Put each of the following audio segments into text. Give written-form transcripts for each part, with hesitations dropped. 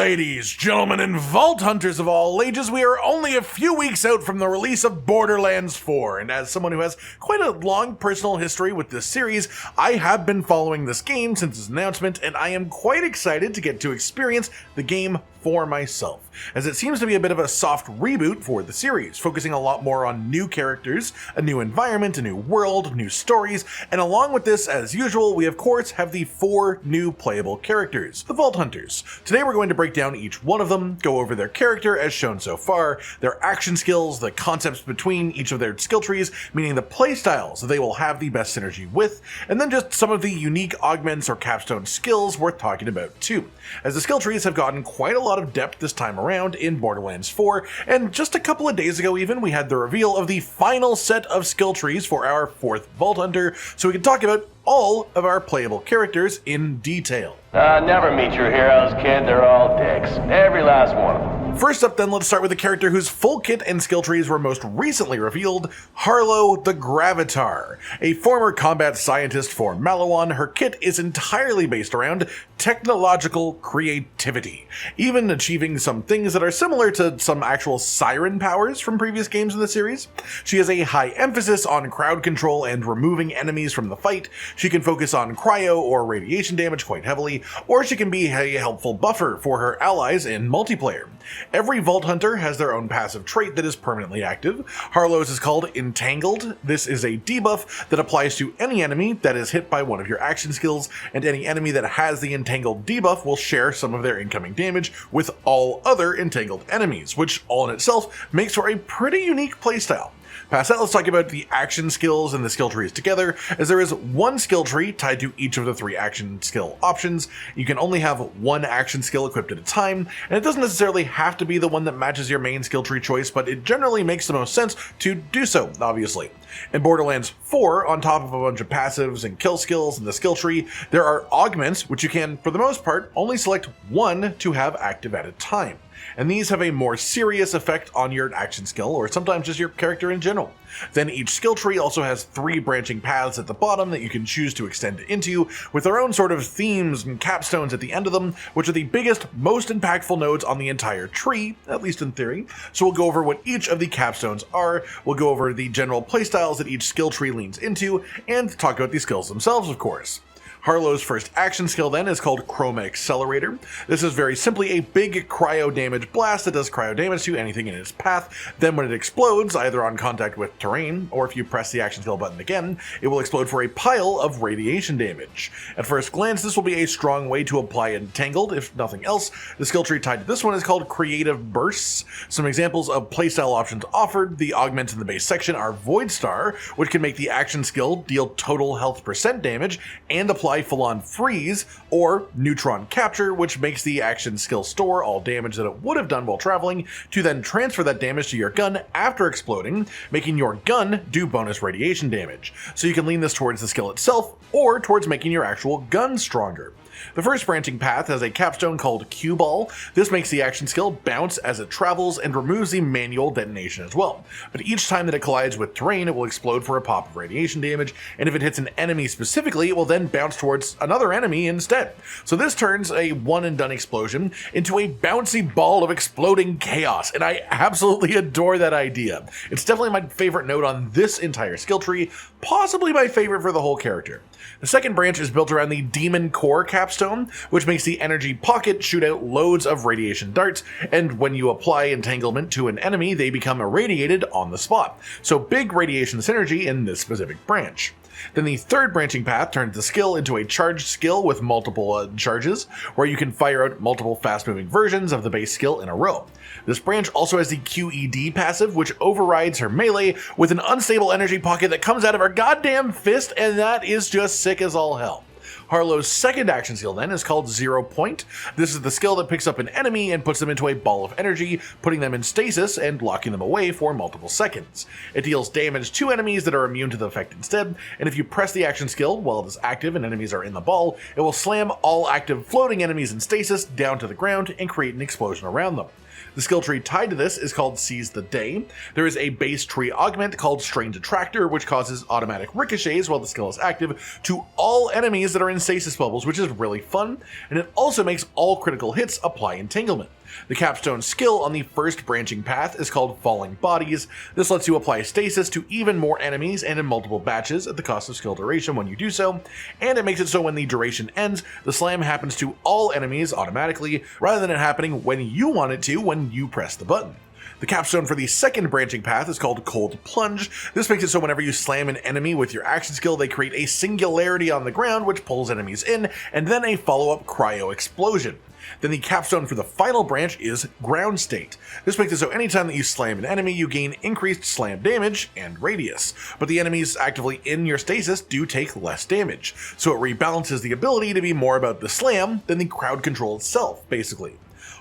Ladies, gentlemen, and Vault Hunters of all ages, we are only a few weeks out from the release of Borderlands 4, and as someone who has quite a long personal history with this series, I have been following this game since its announcement, and I am quite excited to get to experience the game for myself, as it seems to be a bit of a soft reboot for the series, focusing a lot more on new characters, a new environment, a new world, new stories, and along with this, as usual, we of course have the 4 new playable characters, the Vault Hunters. Today we're going to break down each one of them, go over their character as shown so far, their action skills, the concepts between each of their skill trees, meaning the playstyles that they will have the best synergy with, and then just some of the unique augments or capstone skills worth talking about too, as the skill trees have gotten quite a lot of depth this time around in Borderlands 4, and just a couple of days ago even we had the reveal of the final set of skill trees for our 4th Vault Hunter, so we can talk about all of our playable characters in detail. Never meet your heroes, kid. They're all dicks. Every last one of them. First up then, let's start with the character whose full kit and skill trees were most recently revealed, Harlowe the Gravitar. A former combat scientist for Maliwan, her kit is entirely based around technological creativity, even achieving some things that are similar to some actual Siren powers from previous games in the series. She has a high emphasis on crowd control and removing enemies from the fight. She can focus on cryo or radiation damage quite heavily, or she can be a helpful buffer for her allies in multiplayer. Every Vault Hunter has their own passive trait that is permanently active. Harlowe's is called Entangled. This is a debuff that applies to any enemy that is hit by one of your action skills, and any enemy that has the Entangled debuff will share some of their incoming damage with all other Entangled enemies, which all in itself makes for a pretty unique playstyle. Past that, let's talk about the action skills and the skill trees together, as there is one skill tree tied to each of the 3 action skill options. You can only have one action skill equipped at a time, and it doesn't necessarily have to be the one that matches your main skill tree choice, but it generally makes the most sense to do so, obviously. In Borderlands 4, on top of a bunch of passives and kill skills in the skill tree, there are augments, which you can, for the most part, only select one to have active at a time. And these have a more serious effect on your action skill, or sometimes just your character in general. Then each skill tree also has 3 branching paths at the bottom that you can choose to extend into, with their own sort of themes and capstones at the end of them, which are the biggest, most impactful nodes on the entire tree, at least in theory. So we'll go over what each of the capstones are, we'll go over the general playstyles that each skill tree leans into, and talk about the skills themselves, of course. Harlowe's first action skill then is called Chroma Accelerator. This is very simply a big cryo damage blast that does cryo damage to anything in its path. Then when it explodes, either on contact with terrain, or if you press the action skill button again, it will explode for a pile of radiation damage. At first glance, this will be a strong way to apply Entangled, if nothing else. The skill tree tied to this one is called Creative Bursts. Some examples of playstyle options offered, the augments in the base section are Void Star, which can make the action skill deal total health % damage, and apply full-on freeze, or neutron capture, which makes the action skill store all damage that it would have done while traveling to then transfer that damage to your gun after exploding, making your gun do bonus radiation damage. So you can lean this towards the skill itself or towards making your actual gun stronger. The first branching path has a capstone called Cue Ball. This makes the action skill bounce as it travels and removes the manual detonation as well. But each time that it collides with terrain, it will explode for a pop of radiation damage, and if it hits an enemy specifically, it will then bounce towards another enemy instead. So this turns a one and done explosion into a bouncy ball of exploding chaos, and I absolutely adore that idea. It's definitely my favorite node on this entire skill tree, possibly my favorite for the whole character. The second branch is built around the Demon Core capstone, which makes the energy pocket shoot out loads of radiation darts, and when you apply entanglement to an enemy, they become irradiated on the spot. So big radiation synergy in this specific branch. Then the third branching path turns the skill into a charged skill with multiple charges, where you can fire out multiple fast-moving versions of the base skill in a row. This branch also has the QED passive, which overrides her melee with an unstable energy pocket that comes out of her goddamn fist, and that is just sick as all hell. Harlowe's second action skill then is called 0 Point. This is the skill that picks up an enemy and puts them into a ball of energy, putting them in stasis and locking them away for multiple seconds. It deals damage to enemies that are immune to the effect instead, and if you press the action skill while it is active and enemies are in the ball, it will slam all active floating enemies in stasis down to the ground and create an explosion around them. The skill tree tied to this is called Seize the Day. There is a base tree augment called Strange Attractor, which causes automatic ricochets while the skill is active to all enemies that are in stasis bubbles, which is really fun, and it also makes all critical hits apply entanglement. The Capstone skill on the first branching path is called Falling Bodies. This lets you apply stasis to even more enemies and in multiple batches at the cost of skill duration when you do so, and it makes it so when the duration ends, the slam happens to all enemies automatically, rather than it happening when you want it to when you press the button. The capstone for the second branching path is called Cold Plunge. This makes it so whenever you slam an enemy with your action skill, they create a singularity on the ground which pulls enemies in, and then a follow-up Cryo Explosion. Then the capstone for the final branch is Ground State. This makes it so anytime that you slam an enemy, you gain increased slam damage and radius, but the enemies actively in your stasis do take less damage, so it rebalances the ability to be more about the slam than the crowd control itself, basically.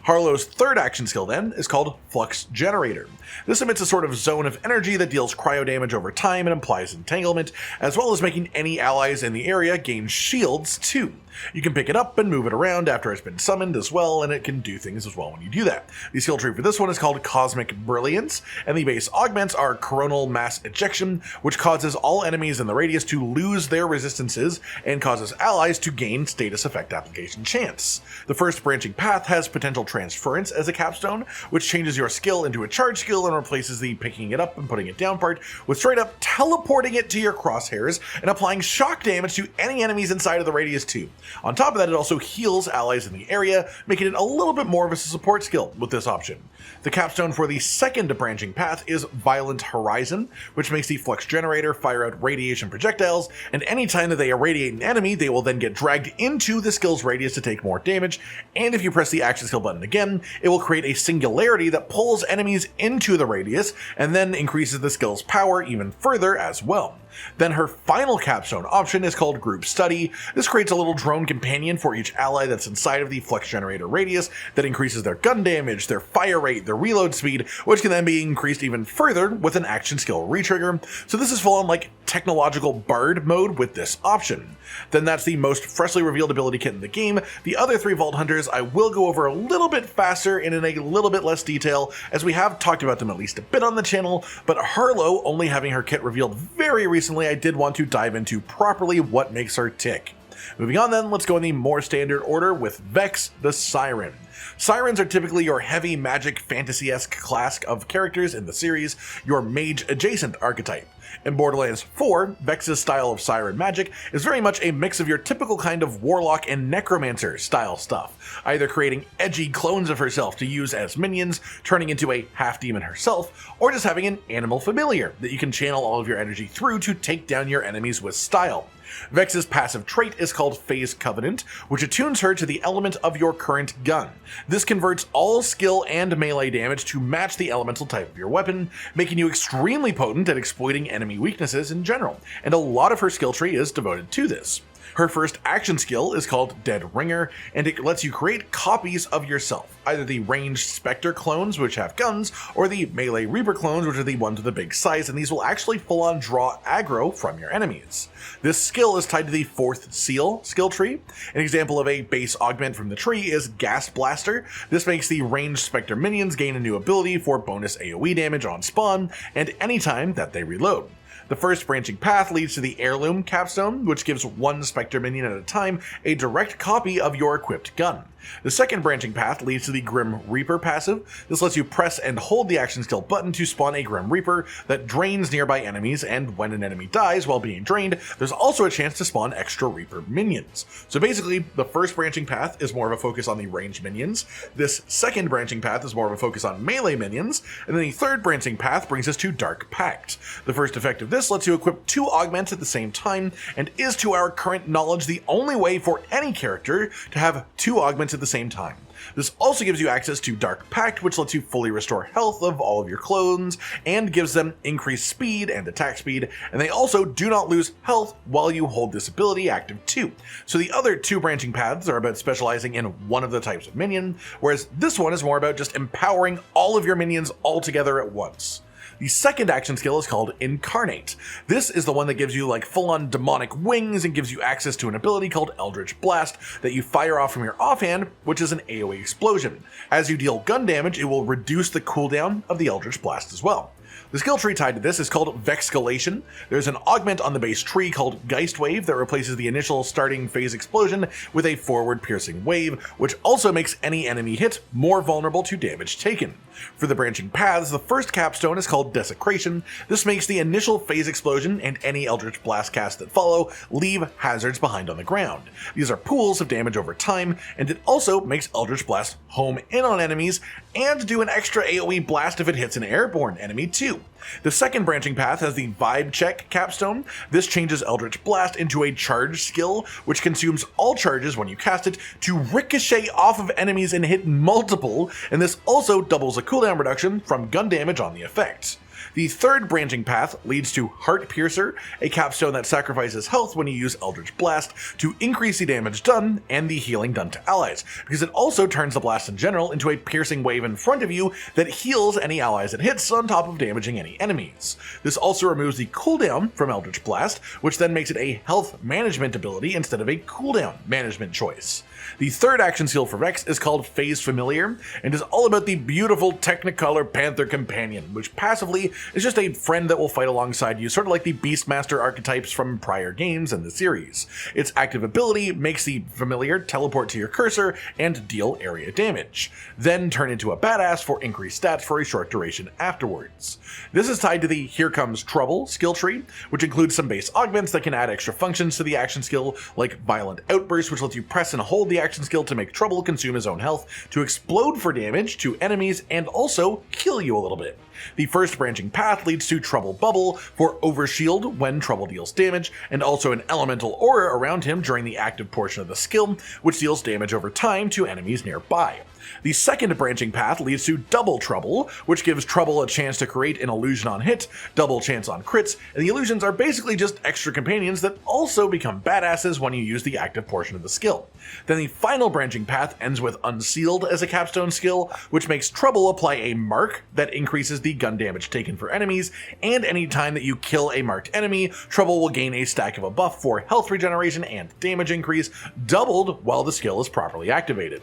Harlowe's third action skill then is called Flux Generator. This emits a sort of zone of energy that deals cryo damage over time and implies entanglement, as well as making any allies in the area gain shields too. You can pick it up and move it around after it's been summoned as well, and it can do things as well when you do that. The skill tree for this one is called Cosmic Brilliance, and the base augments are Coronal Mass Ejection, which causes all enemies in the radius to lose their resistances and causes allies to gain status effect application chance. The first branching path has potential transference as a capstone, which changes your skill into a charge skill and replaces the picking it up and putting it down part with straight up teleporting it to your crosshairs and applying shock damage to any enemies inside of the radius too. On top of that, it also heals allies in the area, making it a little bit more of a support skill with this option. The capstone for the second branching path is Violent Horizon, which makes the Flux Generator fire out radiation projectiles, and anytime that they irradiate an enemy, they will then get dragged into the skill's radius to take more damage, and if you press the action skill button again, it will create a singularity that pulls enemies into the radius, and then increases the skill's power even further as well. Then her final capstone option is called Group Study. This creates a little drone companion for each ally that's inside of the Flux Generator radius that increases their gun damage, their fire rate, their reload speed, which can then be increased even further with an action skill retrigger. So this is full on like technological bard mode with this option. Then that's the most freshly revealed ability kit in the game. The other three Vault Hunters I will go over a little bit faster and in a little bit less detail, as we have talked about them at least a bit on the channel, but Harlowe only having her kit revealed very recently, I did want to dive into properly what makes her tick. Moving on then, let's go in the more standard order with Vex the Siren. Sirens are typically your heavy magic fantasy-esque class of characters in the series, your mage-adjacent archetype. In Borderlands 4, Vex's style of siren magic is very much a mix of your typical kind of warlock and necromancer style stuff, either creating edgy clones of herself to use as minions, turning into a half-demon herself, or just having an animal familiar that you can channel all of your energy through to take down your enemies with style. Vex's passive trait is called Phase Covenant, which attunes her to the element of your current gun. This converts all skill and melee damage to match the elemental type of your weapon, making you extremely potent at exploiting enemy weaknesses in general, and a lot of her skill tree is devoted to this. Her first action skill is called Dead Ringer, and it lets you create copies of yourself, either the ranged Spectre clones, which have guns, or the melee Reaper clones, which are the ones with the big size, and these will actually full-on draw aggro from your enemies. This skill is tied to the fourth seal skill tree. An example of a base augment from the tree is Gas Blaster. This makes the ranged Spectre minions gain a new ability for bonus AoE damage on spawn, and anytime that they reload. The first branching path leads to the Heirloom capstone, which gives one Spectre minion at a time a direct copy of your equipped gun. The second branching path leads to the Grim Reaper passive. This lets you press and hold the action skill button to spawn a Grim Reaper that drains nearby enemies, and when an enemy dies while being drained, there's also a chance to spawn extra Reaper minions. So basically, the first branching path is more of a focus on the ranged minions, this second branching path is more of a focus on melee minions, and then the third branching path brings us to Dark Pact. The first effect of this lets you equip two augments at the same time, and is to our current knowledge the only way for any character to have two augments at the same time. This also gives you access to Dark Pact, which lets you fully restore health of all of your clones, and gives them increased speed and attack speed, and they also do not lose health while you hold this ability active too. So the other two branching paths are about specializing in one of the types of minion, whereas this one is more about just empowering all of your minions all together at once. The second action skill is called Incarnate. This is the one that gives you like full-on demonic wings and gives you access to an ability called Eldritch Blast that you fire off from your offhand, which is an AoE explosion. As you deal gun damage, it will reduce the cooldown of the Eldritch Blast as well. The skill tree tied to this is called Vexcalation. There's an augment on the base tree called Geist Wave that replaces the initial starting phase explosion with a forward piercing wave, which also makes any enemy hit more vulnerable to damage taken. For the branching paths, the first capstone is called Desecration. This makes the initial phase explosion and any Eldritch Blast cast that follow leave hazards behind on the ground. These are pools of damage over time, and it also makes Eldritch Blast home in on enemies and do an extra AoE blast if it hits an airborne enemy too. The second branching path has the Vibe Check capstone. This changes Eldritch Blast into a charge skill, which consumes all charges when you cast it to ricochet off of enemies and hit multiple, and this also doubles a cooldown reduction from gun damage on the effect. The third branching path leads to Heart Piercer, a capstone that sacrifices health when you use Eldritch Blast to increase the damage done and the healing done to allies, because it also turns the blast in general into a piercing wave in front of you that heals any allies it hits on top of damaging any enemies. This also removes the cooldown from Eldritch Blast, which then makes it a health management ability instead of a cooldown management choice. The third action skill for Vex is called Phase Familiar, and is all about the beautiful Technicolor Panther Companion, which passively is just a friend that will fight alongside you, sort of like the Beastmaster archetypes from prior games in the series. Its active ability makes the Familiar teleport to your cursor and deal area damage, then turn into a badass for increased stats for a short duration afterwards. This is tied to the Here Comes Trouble skill tree, which includes some base augments that can add extra functions to the action skill, like Violent Outburst, which lets you press and hold the action skill to make Trouble consume his own health, to explode for damage to enemies, and also kill you a little bit. The first branching path leads to Trouble Bubble for Overshield when Trouble deals damage, and also an elemental aura around him during the active portion of the skill, which deals damage over time to enemies nearby. The second branching path leads to Double Trouble, which gives Trouble a chance to create an illusion on hit, double chance on crits, and the illusions are basically just extra companions that also become badasses when you use the active portion of the skill. Then the final branching path ends with Unsealed as a capstone skill, which makes Trouble apply a mark that increases the gun damage taken for enemies, and any time that you kill a marked enemy, Trouble will gain a stack of a buff for health regeneration and damage increase, doubled while the skill is properly activated.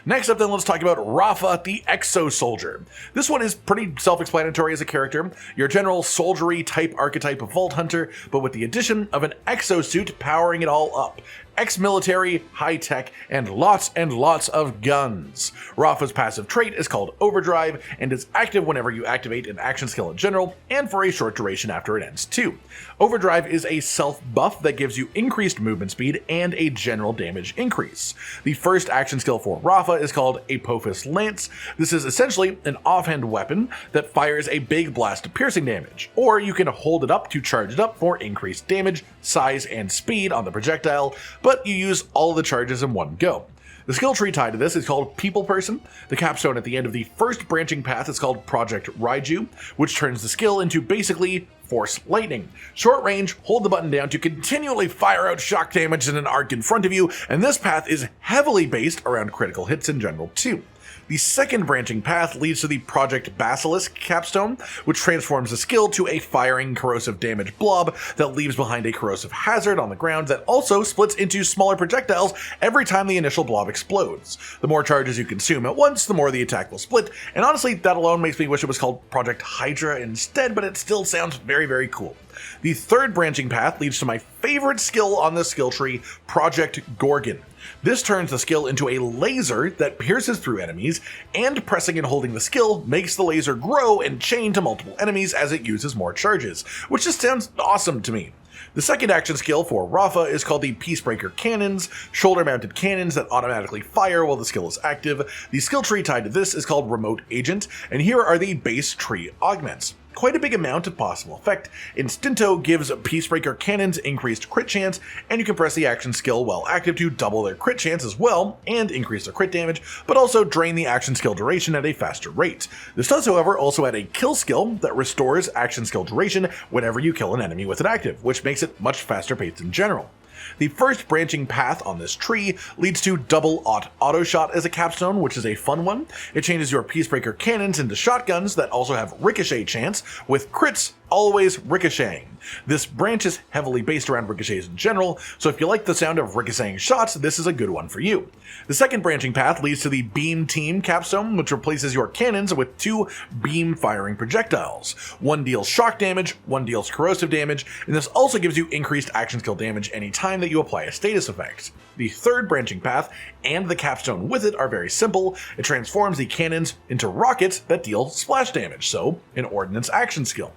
Next up then, let's talk about Rafa, the Exo-Soldier. This one is pretty self-explanatory as a character, your general soldiery type archetype of Vault Hunter, but with the addition of an exosuit powering it all up. Ex-military, high-tech, and lots of guns. Rafa's passive trait is called Overdrive, and is active whenever you activate an action skill in general, and for a short duration after it ends too. Overdrive is a self-buff that gives you increased movement speed and a general damage increase. The first action skill for Rafa is called Apophis Lance. This is essentially an offhand weapon that fires a big blast of piercing damage, or you can hold it up to charge it up for increased damage, size, and speed on the projectile, but you use all of the charges in one go. The skill tree tied to this is called People Person. The capstone at the end of the first branching path is called Project Raiju, which turns the skill into basically Force Lightning. Short range, hold the button down to continually fire out shock damage in an arc in front of you, and this path is heavily based around critical hits in general too. The second branching path leads to the Project Basilisk capstone, which transforms the skill to a firing corrosive damage blob that leaves behind a corrosive hazard on the ground that also splits into smaller projectiles every time the initial blob explodes. The more charges you consume at once, the more the attack will split, and honestly, that alone makes me wish it was called Project Hydra instead, but it still sounds very cool. The third branching path leads to my favorite skill on the skill tree, Project Gorgon. This turns the skill into a laser that pierces through enemies, and pressing and holding the skill makes the laser grow and chain to multiple enemies as it uses more charges, which just sounds awesome to me. The second action skill for Rafa is called the Peacebreaker Cannons, shoulder-mounted cannons that automatically fire while the skill is active. The skill tree tied to this is called Remote Agent, and here are the base tree augments. Quite a big amount of possible effect. Instinto gives Peacebreaker Cannons increased crit chance, and you can press the action skill while active to double their crit chance as well, and increase their crit damage, but also drain the action skill duration at a faster rate. This does, however, also add a kill skill that restores action skill duration whenever you kill an enemy with it active, which makes it much faster paced in general. The first branching path on this tree leads to double auto shot as a capstone, which is a fun one. It changes your Peacebreaker cannons into shotguns that also have ricochet chance, with crits always ricocheting. This branch is heavily based around ricochets in general, so if you like the sound of ricocheting shots, this is a good one for you. The second branching path leads to the Beam Team capstone, which replaces your cannons with 2 beam firing projectiles. One deals shock damage, one deals corrosive damage, and this also gives you increased action skill damage anytime that you apply a status effect. The third branching path and the capstone with it are very simple. It transforms the cannons into rockets that deal splash damage, so an Ordinance action skill.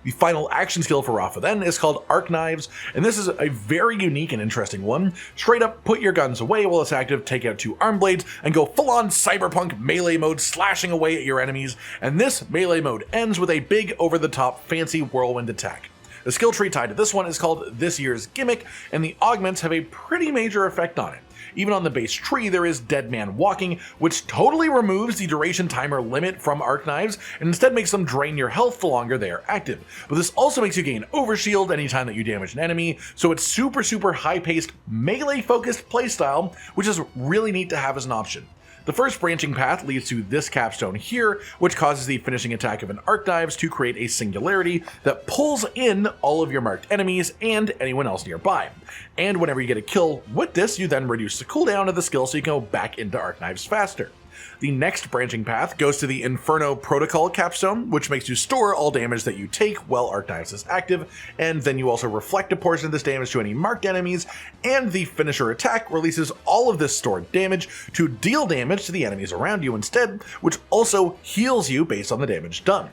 The final action skill for Rafa then is called Arc Knives, and this is a very unique and interesting one. Straight up, put your guns away while it's active, take out 2 arm blades, and go full-on cyberpunk melee mode slashing away at your enemies, and this melee mode ends with a big over-the-top fancy whirlwind attack. The skill tree tied to this one is called This Year's Gimmick, and the augments have a pretty major effect on it. Even on the base tree, there is Dead Man Walking, which totally removes the duration timer limit from Arc Knives and instead makes them drain your health the longer they are active. But this also makes you gain Overshield anytime that you damage an enemy, so it's super high-paced, melee-focused playstyle, which is really neat to have as an option. The first branching path leads to this capstone here, which causes the finishing attack of an Arc Knives to create a singularity that pulls in all of your marked enemies and anyone else nearby. And whenever you get a kill with this, you then reduce the cooldown of the skill so you can go back into Arc Knives faster. The next branching path goes to the Inferno Protocol capstone, which makes you store all damage that you take while Arc Knives is active, and then you also reflect a portion of this damage to any marked enemies, and the finisher attack releases all of this stored damage to deal damage to the enemies around you instead, which also heals you based on the damage done.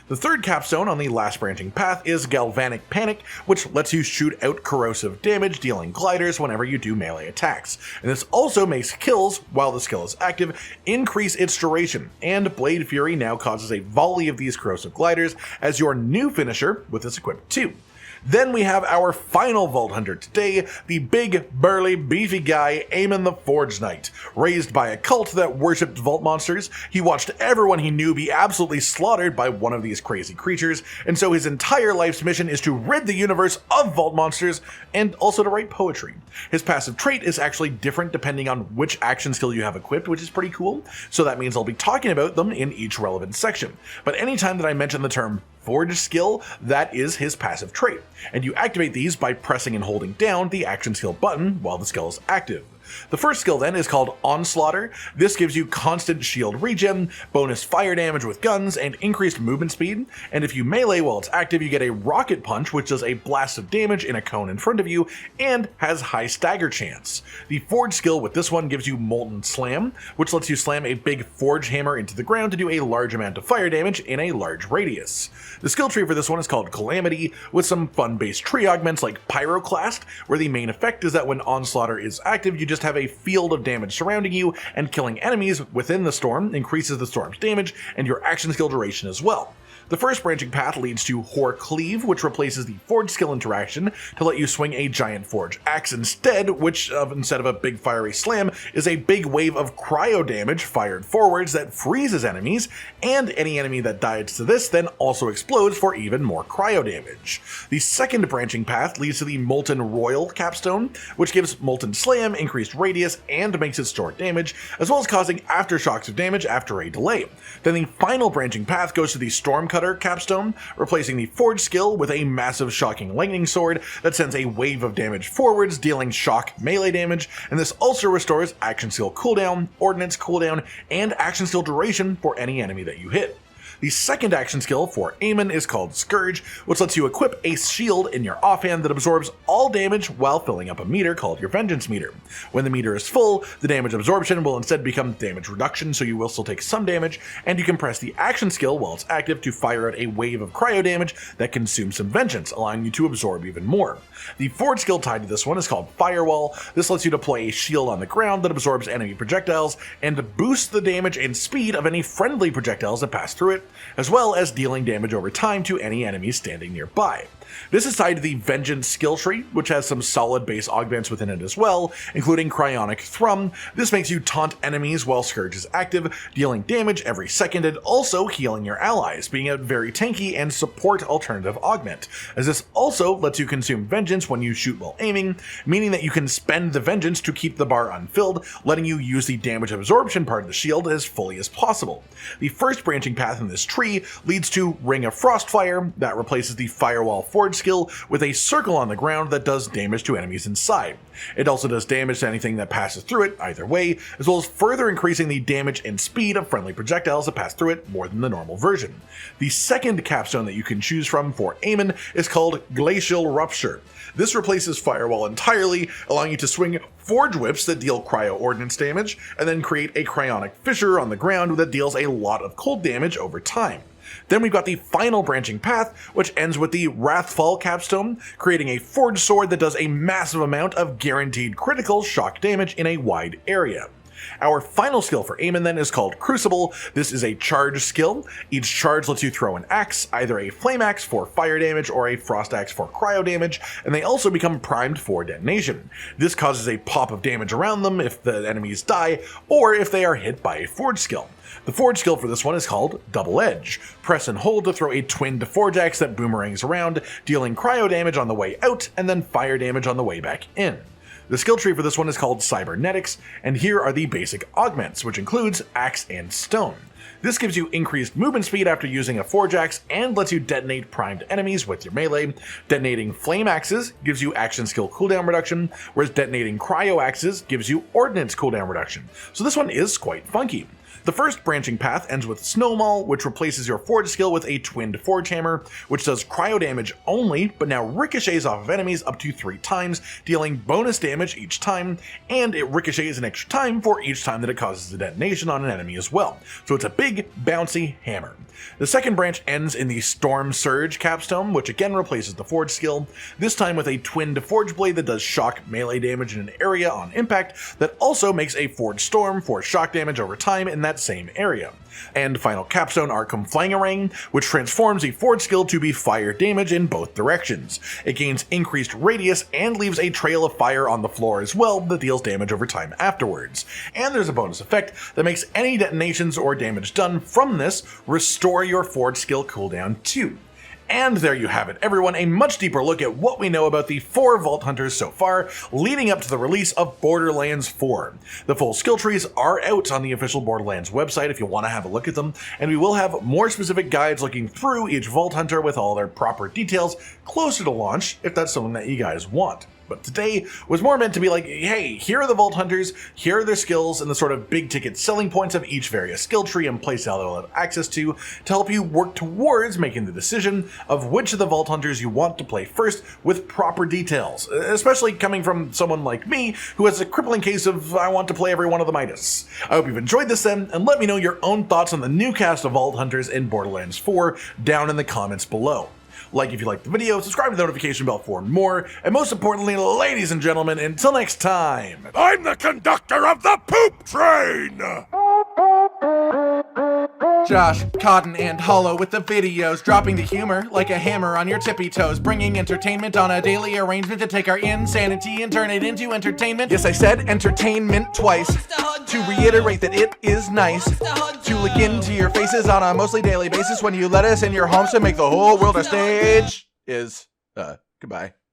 The third capstone on the last branching path is Galvanic Panic, which lets you shoot out corrosive damage, dealing gliders whenever you do melee attacks. And this also makes kills, while the skill is active, increase its duration, and Blade Fury now causes a volley of these corrosive gliders as your new finisher with this equipped too. Then we have our final Vault Hunter today, the big, burly, beefy guy, Amon the Forgeknight. Raised by a cult that worshipped vault monsters, he watched everyone he knew be absolutely slaughtered by one of these crazy creatures, and so his entire life's mission is to rid the universe of vault monsters, and also to write poetry. His passive trait is actually different depending on which action skill you have equipped, which is pretty cool, so that means I'll be talking about them in each relevant section. But anytime that I mention the term Forge skill, that is his passive trait, and you activate these by pressing and holding down the action skill button while the skill is active. The first skill then is called Onslaughter. This gives you constant shield regen, bonus fire damage with guns, and increased movement speed, and if you melee while it's active you get a Rocket Punch, which does a blast of damage in a cone in front of you and has high stagger chance. The Forge skill with this one gives you Molten Slam, which lets you slam a big forge hammer into the ground to do a large amount of fire damage in a large radius. The skill tree for this one is called Calamity, with some fun-based tree augments like Pyroclast, where the main effect is that when Onslaughter is active you just have a field of damage surrounding you, and killing enemies within the storm increases the storm's damage and your action skill duration as well. The first branching path leads to Hor Cleave, which replaces the Forge skill interaction to let you swing a giant Forge axe instead, which instead of a big fiery slam is a big wave of cryo damage fired forwards that freezes enemies, and any enemy that dies to this then also explodes for even more cryo damage. The second branching path leads to the Molten Royal capstone, which gives Molten Slam increased radius and makes it store damage, as well as causing aftershocks of damage after a delay. Then the final branching path goes to the Stormcutter capstone, replacing the Forge skill with a massive shocking lightning sword that sends a wave of damage forwards, dealing shock melee damage, and this also restores action skill cooldown, ordnance cooldown, and action skill duration for any enemy that you hit. The second action skill for Amon is called Scourge, which lets you equip a shield in your offhand that absorbs all damage while filling up a meter called your Vengeance meter. When the meter is full, the damage absorption will instead become damage reduction, so you will still take some damage, and you can press the action skill while it's active to fire out a wave of cryo damage that consumes some Vengeance, allowing you to absorb even more. The Forge skill tied to this one is called Firewall. This lets you deploy a shield on the ground that absorbs enemy projectiles and boosts the damage and speed of any friendly projectiles that pass through it, as well as dealing damage over time to any enemies standing nearby. This is tied to the Vengeance skill tree, which has some solid base augments within it as well, including Cryonic Thrum. This makes you taunt enemies while Scourge is active, dealing damage every second and also healing your allies, being a very tanky and support alternative augment, as this also lets you consume Vengeance when you shoot while aiming, meaning that you can spend the Vengeance to keep the bar unfilled, letting you use the damage absorption part of the shield as fully as possible. The first branching path in this tree leads to Ring of Frostfire, that replaces the Firewall Forge skill with a circle on the ground that does damage to enemies inside. It also does damage to anything that passes through it either way, as well as further increasing the damage and speed of friendly projectiles that pass through it more than the normal version. The second capstone that you can choose from for Amon is called Glacial Rupture. This replaces Firewall entirely, allowing you to swing Forge Whips that deal cryo ordnance damage, and then create a cryonic fissure on the ground that deals a lot of cold damage over time. Then we've got the final branching path, which ends with the Wrathfall capstone, creating a forged sword that does a massive amount of guaranteed critical shock damage in a wide area. Our final skill for Amon then is called Crucible. This is a charge skill. Each charge lets you throw an axe, either a flame axe for fire damage or a frost axe for cryo damage, and they also become primed for detonation. This causes a pop of damage around them if the enemies die, or if they are hit by a forge skill. The forge skill for this one is called Double Edge. Press and hold to throw a twinned forge axe that boomerangs around, dealing cryo damage on the way out and then fire damage on the way back in. The skill tree for this one is called Cybernetics, and here are the basic augments, which includes Axe and Stone. This gives you increased movement speed after using a Forge Axe and lets you detonate primed enemies with your melee. Detonating Flame Axes gives you action skill cooldown reduction, whereas detonating Cryo Axes gives you Ordnance cooldown reduction. So this one is quite funky. The first branching path ends with Snowball, which replaces your Forge skill with a Twinned Forge Hammer, which does cryo damage only, but now ricochets off of enemies up to 3 times, dealing bonus damage each time, and it ricochets an extra time for each time that it causes a detonation on an enemy as well. So it's a big, bouncy hammer. The second branch ends in the Storm Surge capstone, which again replaces the Forge skill, this time with a Twinned Forge Blade that does shock melee damage in an area on impact that also makes a Forge Storm for shock damage over time in that same area. And final capstone are Conflangerang, which transforms the Forge skill to be fire damage in both directions. It gains increased radius and leaves a trail of fire on the floor as well that deals damage over time afterwards. And there's a bonus effect that makes any detonations or damage done from this restore your Forge skill cooldown too. And there you have it, everyone, a much deeper look at what we know about the 4 Vault Hunters so far, leading up to the release of Borderlands 4. The full skill trees are out on the official Borderlands website if you want to have a look at them, and we will have more specific guides looking through each Vault Hunter with all their proper details closer to launch, if that's something that you guys want. But today was more meant to be like, hey, here are the Vault Hunters, here are their skills and the sort of big ticket selling points of each various skill tree and playstyle they'll have access to help you work towards making the decision of which of the Vault Hunters you want to play first with proper details, especially coming from someone like me who has a crippling case of I want to play every one of the Midas. I hope you've enjoyed this then, and let me know your own thoughts on the new cast of Vault Hunters in Borderlands 4 down in the comments below. Like if you liked the video, subscribe to the notification bell for more, and most importantly, ladies and gentlemen, until next time, I'm the conductor of the poop train! Josh, Cotton, and Hollow with the videos, dropping the humor like a hammer on your tippy toes, bringing entertainment on a daily arrangement to take our insanity and turn it into entertainment. Yes, I said entertainment twice, to reiterate that it is nice to look into your faces on a mostly daily basis when you let us in your homes to make the whole world a stage. Goodbye.